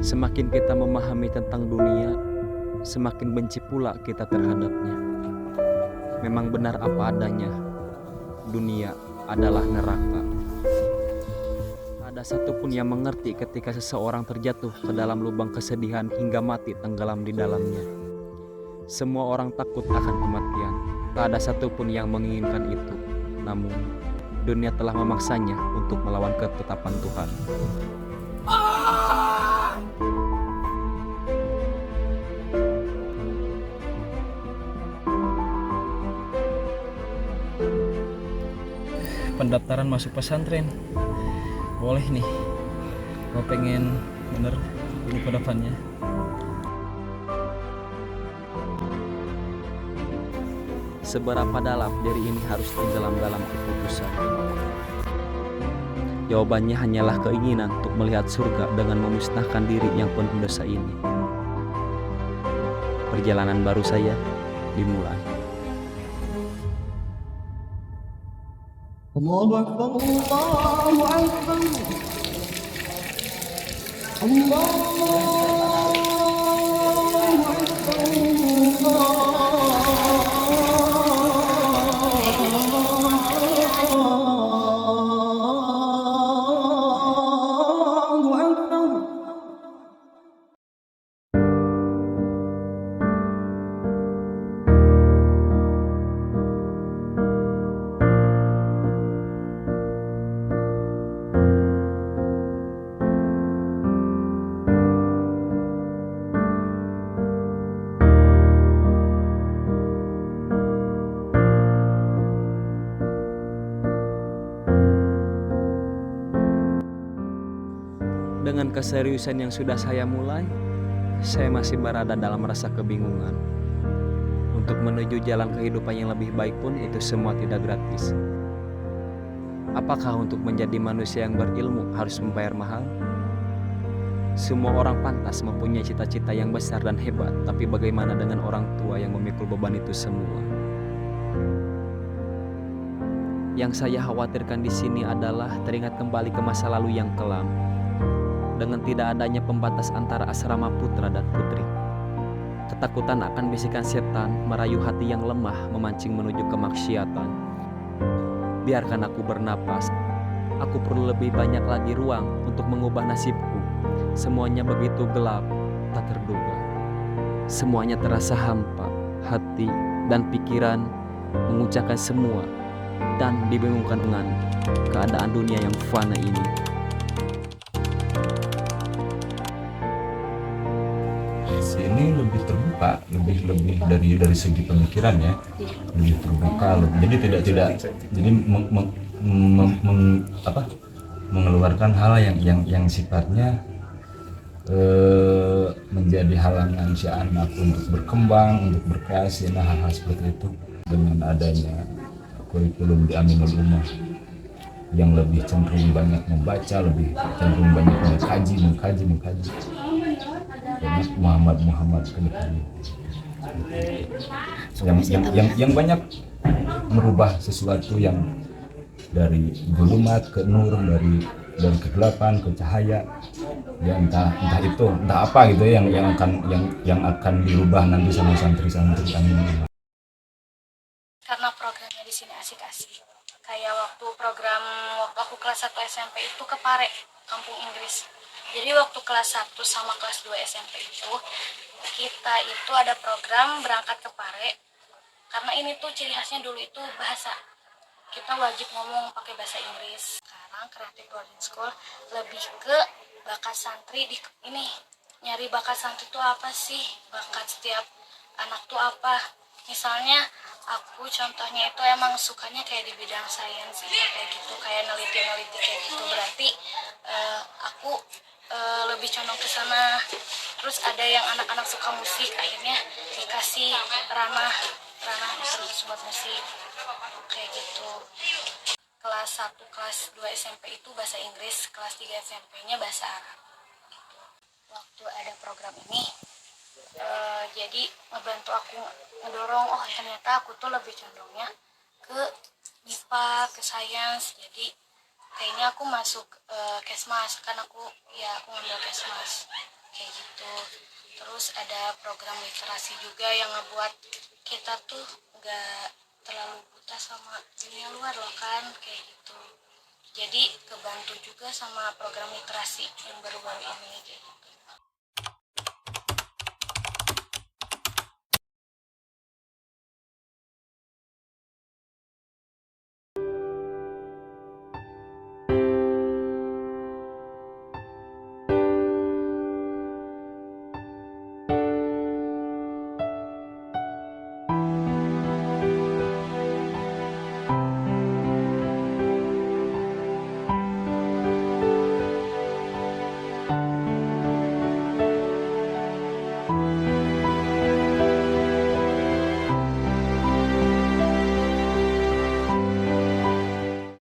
Semakin kita memahami tentang dunia, semakin benci pula kita terhadapnya. Memang benar apa adanya, dunia adalah neraka. Tak ada satupun yang mengerti ketika seseorang terjatuh ke dalam lubang kesedihan hingga mati tenggelam di dalamnya. Semua orang takut akan kematian. Tak ada satupun yang menginginkan itu. Namun, dunia telah memaksanya untuk melawan ketetapan Tuhan. Pendaftaran masuk pesantren boleh nih, gue pengen bener ini ke depannya. Seberapa dalam diri ini harus tenggelam dalam keputusan? Jawabannya hanyalah keinginan untuk melihat surga dengan memusnahkan diri yang penuh dosa ini. Perjalanan baru saya dimulai. Allahu Akbar, Allahu Akbar, Allahu Akbar. Dengan keseriusan yang sudah saya mulai, saya masih berada dalam rasa kebingungan. Untuk menuju jalan kehidupan yang lebih baik pun itu semua tidak gratis. Apakah untuk menjadi manusia yang berilmu harus membayar mahal? Semua orang pantas mempunyai cita-cita yang besar dan hebat, tapi bagaimana dengan orang tua yang memikul beban itu semua? Yang saya khawatirkan di sini adalah teringat kembali ke masa lalu yang kelam. Dengan tidak adanya pembatas antara asrama putra dan putri, ketakutan akan bisikan setan merayu hati yang lemah memancing menuju kemaksiatan. Biarkan aku bernapas. Aku perlu lebih banyak lagi ruang untuk mengubah nasibku. Semuanya begitu gelap, tak terduga. Semuanya terasa hampa, hati dan pikiran mengucapkan semua dan dibingungkan dengan keadaan dunia yang fana ini. Ini lebih terbuka, lebih dari segi pemikiran ya, lebih terbuka, jadi tidak jadi mengeluarkan hal yang sifatnya menjadi halangan si anak untuk berkembang, untuk berkreasi, nah hal-hal seperti itu. Dengan adanya kurikulum di Aminul Ummah yang lebih cenderung banyak membaca, lebih cenderung banyak mengkaji banyak Muhammad ke depannya yang banyak merubah sesuatu yang dari zulumat ke nur, dari kegelapan ke cahaya ya, entah apa gitu ya, yang akan dirubah nanti sama santri-santri kami. Karena programnya di sini asik-asik. Kayak waktu aku kelas 1 SMP itu ke Pare, kampung Inggris. Jadi waktu kelas 1 sama kelas 2 SMP itu kita itu ada program berangkat ke Pare. Karena ini tuh ciri khasnya dulu itu bahasa. Kita wajib ngomong pakai bahasa Inggris. Sekarang Creative Boarding School lebih ke bakat santri ini. Nyari bakat santri itu apa sih? Bakat setiap anak tuh apa? Misalnya aku contohnya itu emang sukanya kayak di bidang sains kayak gitu, kayak neliti kayak gitu. Berarti aku lebih condong ke sana. Terus ada yang anak-anak suka musik, akhirnya dikasih ranah terus buat musik kayak gitu. Kelas 1, kelas 2 SMP itu bahasa Inggris, kelas 3 SMP-nya bahasa Arab. Waktu ada program ini jadi ngebantu aku ngedorong, oh ternyata aku tuh lebih condongnya ke MIPA, ke sains. Jadi kayaknya aku masuk Kesmas, kan aku ngambil Kesmas kayak gitu. Terus ada program literasi juga yang ngebuat kita tuh nggak terlalu buta sama dunia luar loh kan, kayak gitu. Jadi kebantu juga sama program literasi yang baru-baru ini kayak gitu.